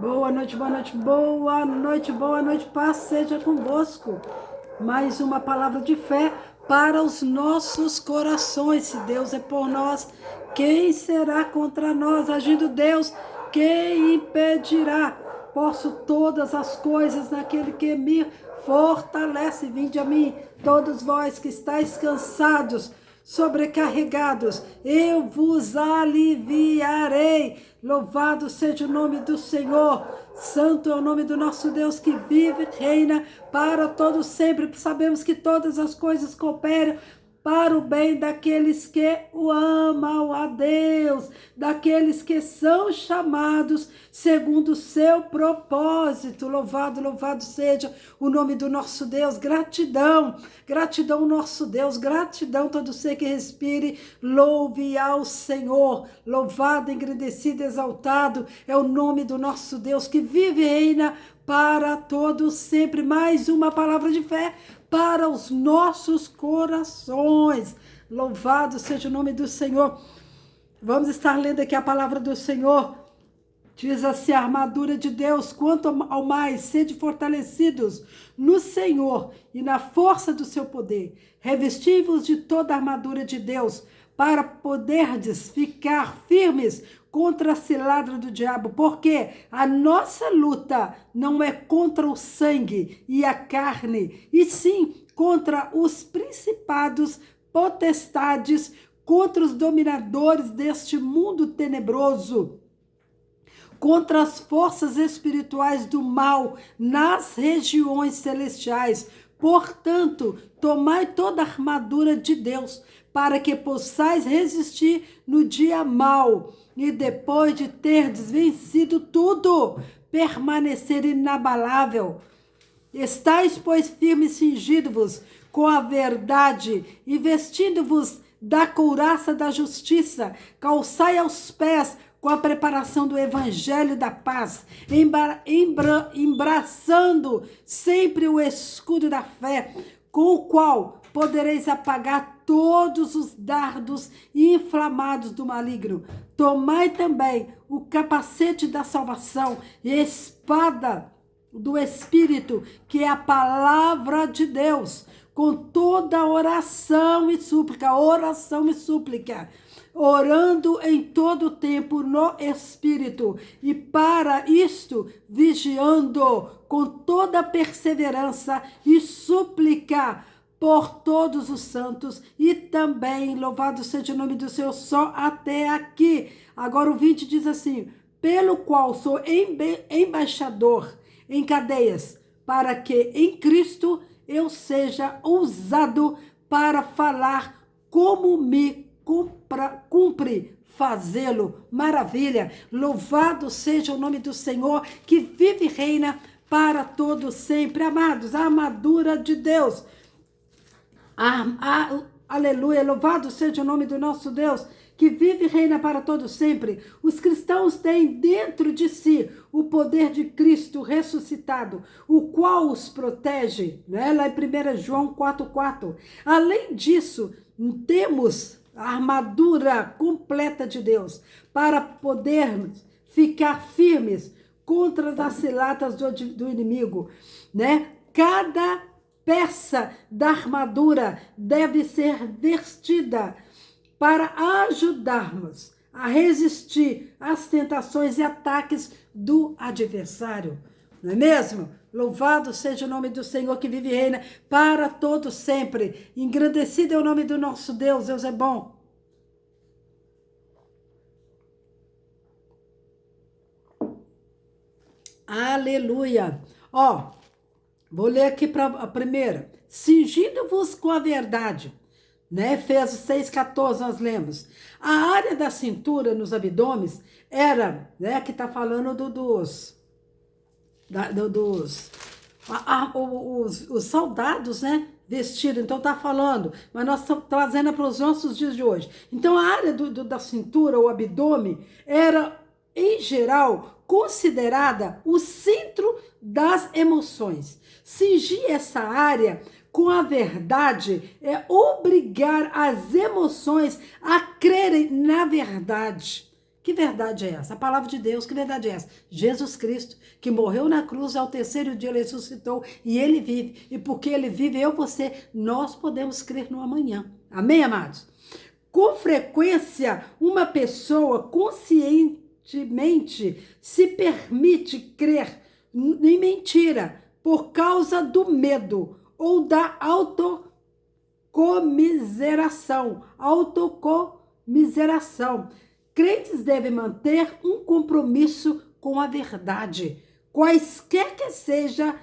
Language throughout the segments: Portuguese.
Boa noite, boa noite, boa noite, boa noite, paz seja convosco. Mais uma palavra de fé para os nossos corações. Se Deus é por nós, quem será contra nós? Agindo Deus, quem impedirá? Posso todas as coisas naquele que me fortalece. Vinde a mim, todos vós que estáis cansados, sobrecarregados, eu vos aliviarei. Louvado seja o nome do Senhor. Santo é o nome do nosso Deus que vive e reina para todo sempre. Sabemos que todas as coisas cooperam para o bem daqueles que o amam a Deus, daqueles que são chamados segundo o seu propósito. Louvado, louvado seja o nome do nosso Deus. Gratidão, gratidão nosso Deus, gratidão todo ser que respire, louve ao Senhor. Louvado, engrandecido, exaltado é o nome do nosso Deus que vive e reina para todos sempre. Mais uma palavra de fé para os nossos corações. Louvado seja o nome do Senhor. Vamos estar lendo aqui a palavra do Senhor. Diz assim: a armadura de Deus, quanto ao mais, sede fortalecidos no Senhor e na força do seu poder. Revesti-vos de toda a armadura de Deus, para poderdes ficar firmes contra a cilada do diabo, porque a nossa luta não é contra o sangue e a carne, e sim contra os principados, potestades, contra os dominadores deste mundo tenebroso, contra as forças espirituais do mal nas regiões celestiais. Portanto, tomai toda a armadura de Deus, para que possais resistir no dia mau, e depois de terdes vencido tudo, permanecer inabalável. Estais, pois, firmes, cingindo-vos com a verdade e vestindo-vos da couraça da justiça, calçai aos pés com a preparação do evangelho da paz, embraçando sempre o escudo da fé, com o qual podereis apagar todos os dardos inflamados do maligno. Tomai também o capacete da salvação e a espada do Espírito, que é a palavra de Deus, com toda oração e súplica, orando em todo tempo no Espírito, e para isto vigiando com toda perseverança e súplica por todos os santos, e também, louvado seja o nome do Senhor, só até aqui. Agora o 20 diz assim: pelo qual sou embaixador em cadeias, para que em Cristo eu seja ousado para falar como me cumpre fazê-lo. Maravilha! Louvado seja o nome do Senhor, que vive e reina para todos sempre. Amados, a armadura de Deus. Aleluia, louvado seja o nome do nosso Deus, que vive e reina para todos sempre. Os cristãos têm dentro de si o poder de Cristo ressuscitado, o qual os protege, né? Lá em 1 João 4,4. Além disso, temos a armadura completa de Deus para podermos ficar firmes contra as ciladas do inimigo, né? Cada peça da armadura deve ser vestida para ajudarmos a resistir às tentações e ataques do adversário. Não é mesmo? Louvado seja o nome do Senhor que vive e reina para todos sempre. Engrandecido é o nome do nosso Deus. Deus é bom. Aleluia. Ó, vou ler aqui para a primeira. Cingindo-vos com a verdade. Né? Efésios 6,14 nós lemos. A área da cintura nos abdômenes era, né, que está falando os soldados, né, vestidos. Então está falando, mas nós estamos trazendo para os nossos dias de hoje. Então a área da cintura, o abdômen, era, em geral, considerada o centro das emoções. Cingir essa área com a verdade é obrigar as emoções a crerem na verdade. Que verdade é essa? A palavra de Deus, que verdade é essa? Jesus Cristo, que morreu na cruz, ao terceiro dia ele ressuscitou e ele vive. E porque ele vive, eu, você, nós podemos crer no amanhã. Amém, amados? Com frequência, uma pessoa conscientemente se permite crer em mentira por causa do medo ou da autocomiseração. Crentes devem manter um compromisso com a verdade, quaisquer que sejam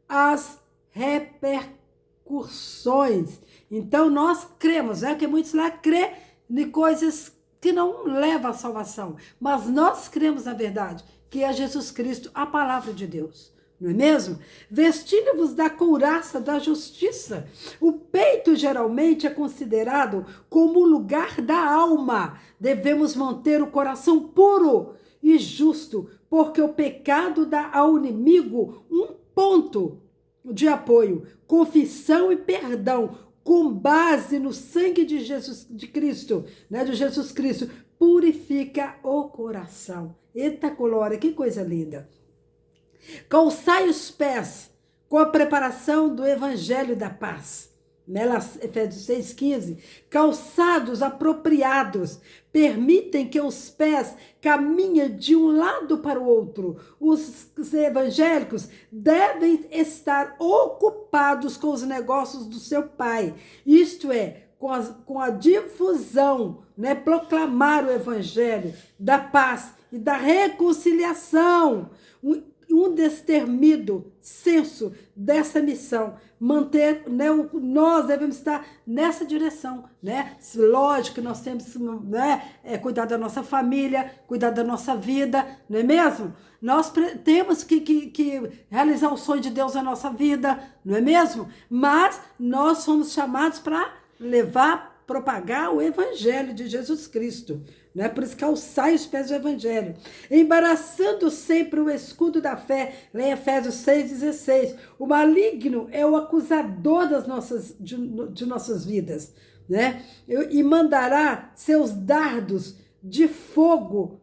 as repercussões. Então, nós cremos, que muitos lá crê em coisas que não levam à salvação, mas nós cremos na verdade, que é Jesus Cristo, a palavra de Deus. Não é mesmo? Vestindo-vos da couraça da justiça. O peito geralmente é considerado como o lugar da alma. Devemos manter o coração puro e justo, porque o pecado dá ao inimigo um ponto de apoio, confissão e perdão, com base no sangue de Jesus Cristo, de Jesus Cristo, purifica o coração. Eita glória, que coisa linda. Calçai os pés com a preparação do evangelho da paz. Efésios 6,15. Calçados apropriados permitem que os pés caminhem de um lado para o outro. Os evangélicos devem estar ocupados com os negócios do seu pai, isto é, com a difusão, proclamar o evangelho da paz e da reconciliação. Um destemido senso dessa missão, manter, nós devemos estar nessa direção, Lógico que nós temos, cuidar da nossa família, cuidar da nossa vida, não é mesmo? Nós temos que realizar o sonho de Deus na nossa vida, não é mesmo? Mas nós somos chamados para propagar o evangelho de Jesus Cristo. Por isso calçai os pés do evangelho, embaraçando sempre o escudo da fé, lá em Efésios 6,16. O maligno é o acusador de nossas vidas, e mandará seus dardos de fogo,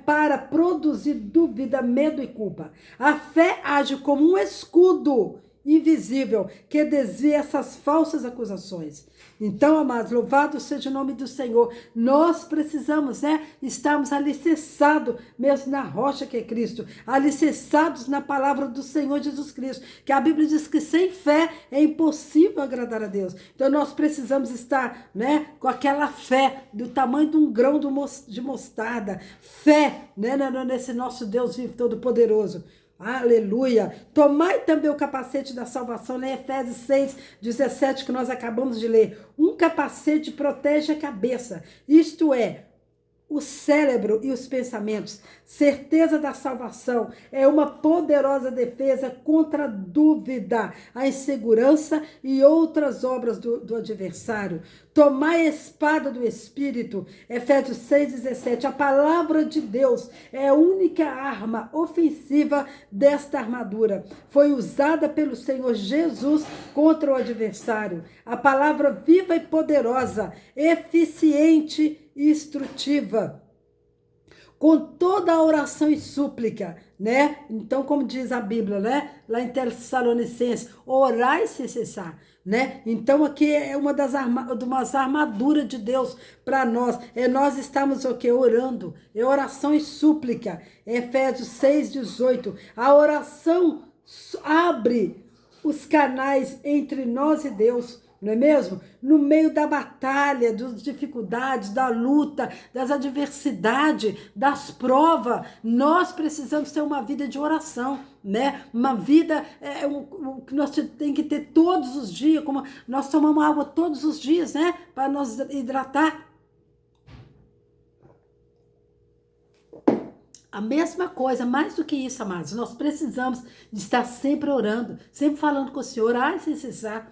para produzir dúvida, medo e culpa. A fé age como um escudo invisível que desvia essas falsas acusações. Então, amados, louvado seja o nome do Senhor. Nós precisamos, estarmos alicerçados mesmo na rocha que é Cristo, alicerçados na palavra do Senhor Jesus Cristo, que a Bíblia diz que sem fé é impossível agradar a Deus. Então, nós precisamos estar, com aquela fé do tamanho de um grão de mostarda, fé, nesse nosso Deus vivo todo-poderoso. Aleluia! Tomai também o capacete da salvação, em Efésios 6,17, que nós acabamos de ler. Um capacete protege a cabeça, isto é, o cérebro e os pensamentos. Certeza da salvação é uma poderosa defesa contra a dúvida, a insegurança e outras obras do adversário. Tomai a espada do Espírito, Efésios 6,17. A palavra de Deus é a única arma ofensiva desta armadura. Foi usada pelo Senhor Jesus contra o adversário. A palavra viva e poderosa, eficiente e instrutiva, com toda a oração e súplica, Então, como diz a Bíblia, lá em Tessalonicenses, orai sem cessar, Então, aqui é uma das armaduras de Deus para nós, nós estamos orando, oração e súplica, Efésios 6,18, a oração abre os canais entre nós e Deus, não é mesmo? No meio da batalha, das dificuldades, da luta, das adversidades, das provas, nós precisamos ter uma vida de oração, Uma vida que nós temos que ter todos os dias, como nós tomamos água todos os dias, para nos hidratar. A mesma coisa, mais do que isso, amados, nós precisamos de estar sempre orando, sempre falando com o Senhor, sem cessar.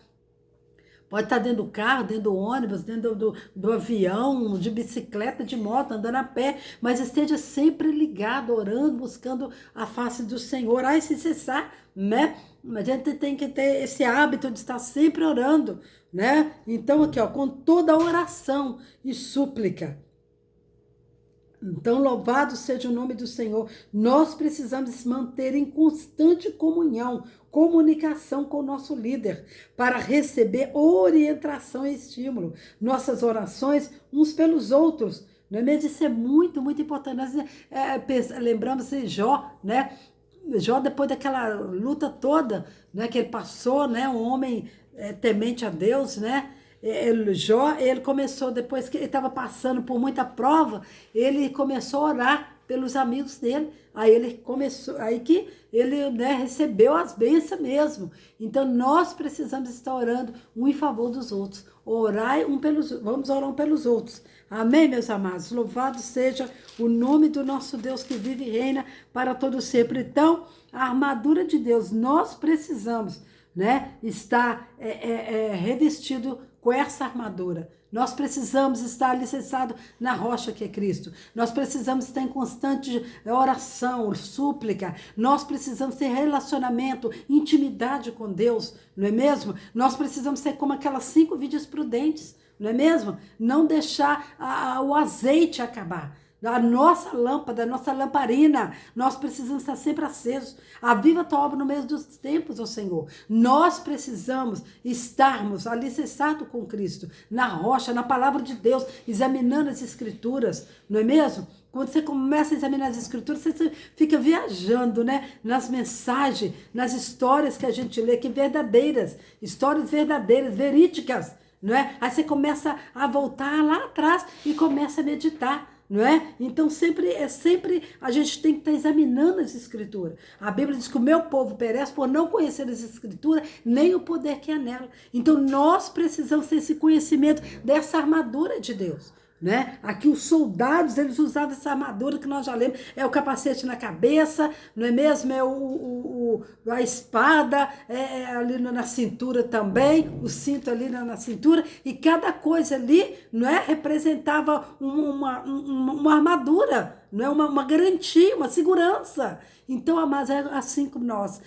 Pode estar dentro do carro, dentro do ônibus, dentro do avião, de bicicleta, de moto, andando a pé, mas esteja sempre ligado, orando, buscando a face do Senhor, sem cessar, A gente tem que ter esse hábito de estar sempre orando, Então aqui, com toda a oração e súplica, Então, louvado seja o nome do Senhor. Nós precisamos manter em constante comunhão, comunicação com o nosso líder, para receber orientação e estímulo. Nossas orações uns pelos outros. Não é mesmo? Isso é muito, muito importante. Nós lembramos de Jó, né? Jó, depois daquela luta toda, né, que ele passou, né, um homem temente a Deus, né? Jó, ele começou, depois que ele estava passando por muita prova, ele começou a orar pelos amigos dele. Aí ele começou, aí que ele, né, recebeu as bênçãos mesmo. Então nós precisamos estar orando um em favor dos outros. Orai vamos orar um pelos outros. Amém, meus amados? Louvado seja o nome do nosso Deus que vive e reina para todo sempre. Então, a armadura de Deus, nós precisamos, né, estar revestido com essa armadura. Nós precisamos estar alicerçados na rocha que é Cristo. Nós precisamos estar em constante oração, súplica. Nós precisamos ter relacionamento, intimidade com Deus, não é mesmo? Nós precisamos ser como aquelas 5 virgens prudentes, não é mesmo? Não deixar o azeite acabar. A nossa lâmpada, a nossa lamparina, nós precisamos estar sempre acesos. Aviva a tua obra no meio dos tempos, ó Senhor. Nós precisamos estarmos alicerçados com Cristo, na rocha, na palavra de Deus, examinando as escrituras, não é mesmo? Quando você começa a examinar as escrituras, você fica viajando, né? Nas mensagens, nas histórias que a gente lê, que verdadeiras, histórias verdadeiras, verídicas, não é? Aí você começa a voltar lá atrás e começa a meditar. Não é? Então sempre a gente tem que estar examinando as escrituras. A Bíblia diz que o meu povo perece por não conhecer as escrituras, nem o poder que é nela. Então nós precisamos ter esse conhecimento dessa armadura de Deus. Né? Aqui os soldados, eles usavam essa armadura que nós já lemos, é o capacete na cabeça, não é mesmo? É a espada, ali na cintura também, o cinto ali na cintura, e cada coisa ali, não é? Representava uma armadura, não é? Uma garantia, uma segurança. Então, amados, é assim como nós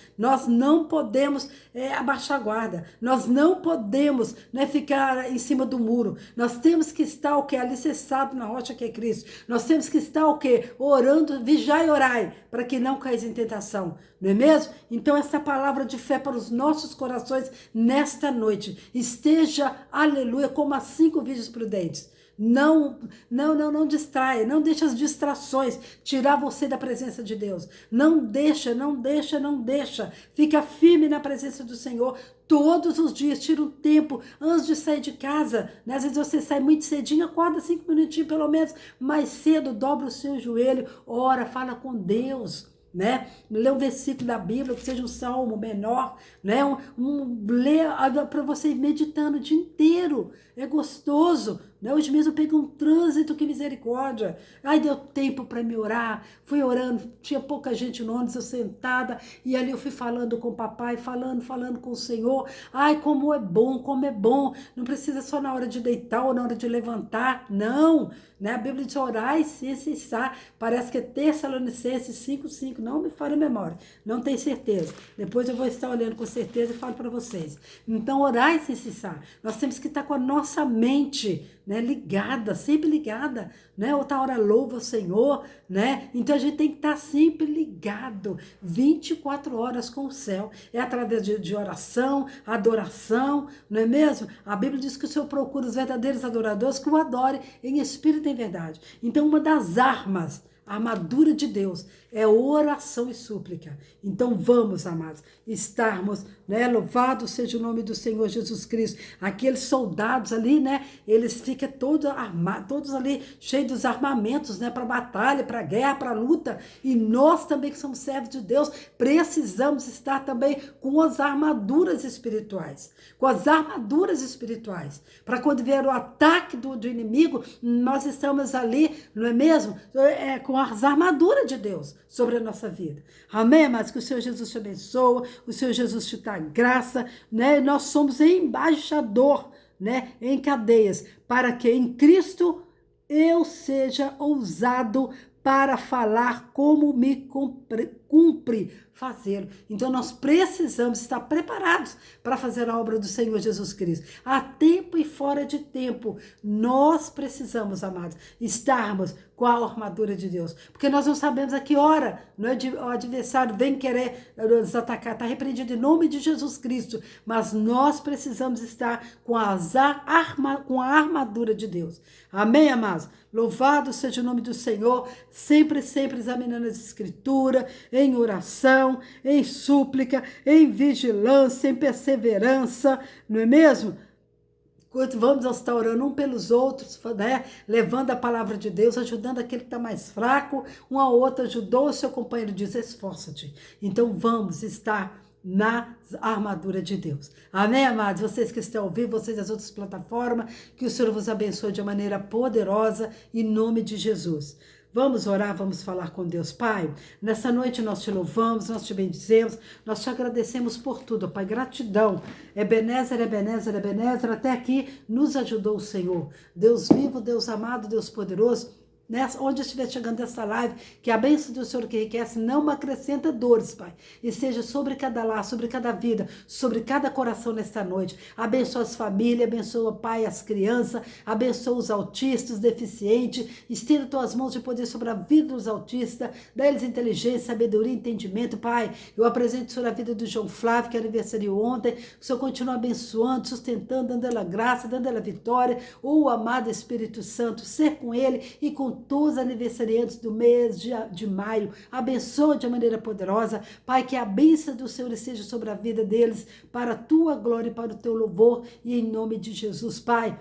não podemos abaixar a guarda, nós não podemos, né, ficar em cima do muro, nós temos que estar o que? Alicerçado na rocha que é Cristo, nós temos que estar o que? Orando, vigiai e orai, para que não caia em tentação, não é mesmo? Então essa palavra de fé para os nossos corações nesta noite, esteja, aleluia, como as 5 virgens prudentes. Não distraia, não deixa as distrações tirar você da presença de Deus. Não deixa. Fica firme na presença do Senhor todos os dias. Tira um tempo antes de sair de casa. Né? Às vezes você sai muito cedinho, acorda 5 minutinhos pelo menos, mais cedo, dobra o seu joelho, ora, fala com Deus. Né? Lê um versículo da Bíblia, que seja um salmo menor, né? Lê para você ir meditando o dia inteiro, é gostoso, né? Hoje mesmo eu peguei um trânsito, que misericórdia, ai, deu tempo para me orar, fui orando, tinha pouca gente no ônibus, eu sentada, e ali eu fui falando com o papai, falando com o Senhor, ai, como é bom, não precisa só na hora de deitar ou na hora de levantar, não, né? A Bíblia diz orar e sem cessar, parece que é Tessalonicenses 5:5, não me falha a memória, não tenho certeza, depois eu vou estar olhando com certeza e falo para vocês. Então orar e sem cessar, nós temos que estar com a nossa mente, né, ligada, sempre ligada, né? Outra hora louva o Senhor, né? Então a gente tem que estar sempre ligado, 24 horas com o céu. É através de oração, adoração, não é mesmo? A Bíblia diz que o Senhor procura os verdadeiros adoradores que o adorem em espírito e em verdade. Então uma das armas, a armadura de Deus, é oração e súplica. Então vamos, amados, estarmos, né? Louvado seja o nome do Senhor Jesus Cristo. Aqueles soldados ali, né? Eles ficam todos armados, todos ali cheios dos armamentos, né? Para batalha, para guerra, para luta. E nós também que somos servos de Deus, precisamos estar também com as armaduras espirituais. Com as armaduras espirituais. Para quando vier o ataque do inimigo, nós estamos ali, não é mesmo? Com as armaduras de Deus sobre a nossa vida. Amém, mas que o Senhor Jesus te abençoe, o Senhor Jesus te dá graça, né? Nós somos embaixador, né? Em cadeias, para que em Cristo eu seja ousado para falar como me cumpre fazê-lo. Então nós precisamos estar preparados para fazer a obra do Senhor Jesus Cristo. A tempo e fora de tempo, nós precisamos, amados, estarmos com a armadura de Deus. Porque nós não sabemos a que hora o adversário vem querer nos atacar. Está repreendido em nome de Jesus Cristo. Mas nós precisamos estar com a armadura de Deus. Amém, amados? Louvado seja o nome do Senhor, sempre, sempre examinando as Escrituras, em oração, em súplica, em vigilância, em perseverança, não é mesmo? Vamos estar orando um pelos outros, né? Levando a palavra de Deus, ajudando aquele que está mais fraco, um ao outro ajudou, o seu companheiro diz, esforça-te. Então vamos estar na armadura de Deus. Amém, amados? Vocês que estão ao vivo, vocês das outras plataformas, que o Senhor vos abençoe de maneira poderosa, em nome de Jesus. Vamos orar, vamos falar com Deus. Pai, nessa noite nós te louvamos, nós te bendizemos, nós te agradecemos por tudo, Pai, gratidão. Ebenezer, Ebenezer, Ebenezer, até aqui nos ajudou o Senhor. Deus vivo, Deus amado, Deus poderoso, onde estiver chegando essa live, que a bênção do Senhor que enriquece não acrescenta dores, Pai, e seja sobre cada lar, sobre cada vida, sobre cada coração nesta noite. Abençoa as famílias, abençoa, Pai, as crianças, abençoa os autistas, os deficientes, estenda tuas mãos de poder sobre a vida dos autistas, dá-lhes inteligência, sabedoria, entendimento, Pai. Eu apresento sobre a vida do João Flávio, que aniversariou ontem, o Senhor continua abençoando, sustentando, dando ela graça, dando ela vitória, o amado Espírito Santo, ser com ele e com todos os aniversariantes do mês de maio. Abençoa de maneira poderosa, Pai, que a bênção do Senhor esteja sobre a vida deles, para a tua glória e para o teu louvor, e em nome de Jesus, Pai.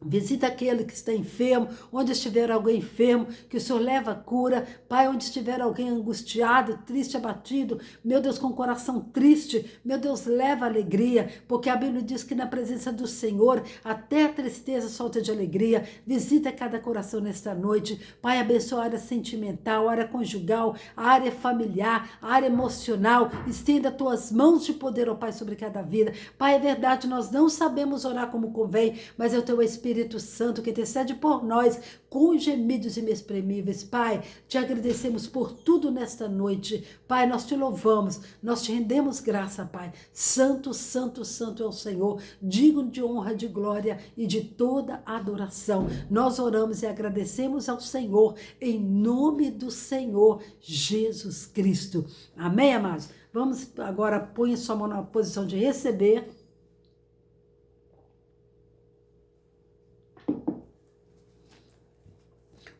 Visita aquele que está enfermo, onde estiver alguém enfermo, que o Senhor leva a cura. Pai, onde estiver alguém angustiado, triste, abatido, meu Deus, com o coração triste, meu Deus, leva alegria, porque a Bíblia diz que na presença do Senhor, até a tristeza solta de alegria. Visita cada coração nesta noite. Pai, abençoa a área sentimental, a área conjugal, a área familiar, a área emocional. Estenda tuas mãos de poder, ó Pai, sobre cada vida. Pai, é verdade, nós não sabemos orar como convém, mas é o teu Espírito Santo que intercede por nós com gemidos inexprimíveis. Pai, te agradecemos por tudo nesta noite. Pai, nós te louvamos, nós te rendemos graça, Pai. Santo, santo, santo é o Senhor, digno de honra, de glória e de toda adoração. Nós oramos e agradecemos ao Senhor em nome do Senhor Jesus Cristo. Amém, amados? Vamos agora, põe sua mão na posição de receber.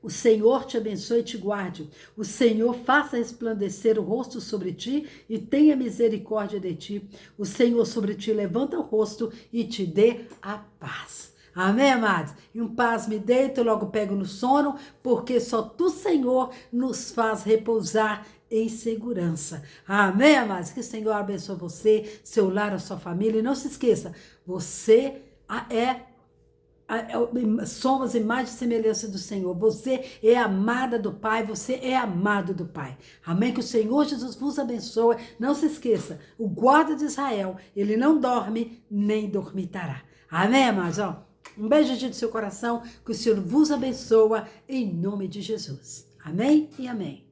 O Senhor te abençoe e te guarde. O Senhor faça resplandecer o rosto sobre ti e tenha misericórdia de ti. O Senhor sobre ti levanta o rosto e te dê a paz. Amém, amados? Em paz me deito, logo pego no sono, porque só tu, Senhor, nos faz repousar em segurança. Amém, amados? Que o Senhor abençoe você, seu lar, a sua família. E não se esqueça, você somos imagem e semelhança do Senhor. Você é amada do Pai, você é amado do Pai. Amém? Que o Senhor Jesus vos abençoe. Não se esqueça, o guarda de Israel, ele não dorme nem dormitará. Amém, amados? Um beijo do seu coração, que o Senhor vos abençoe em nome de Jesus. Amém e amém.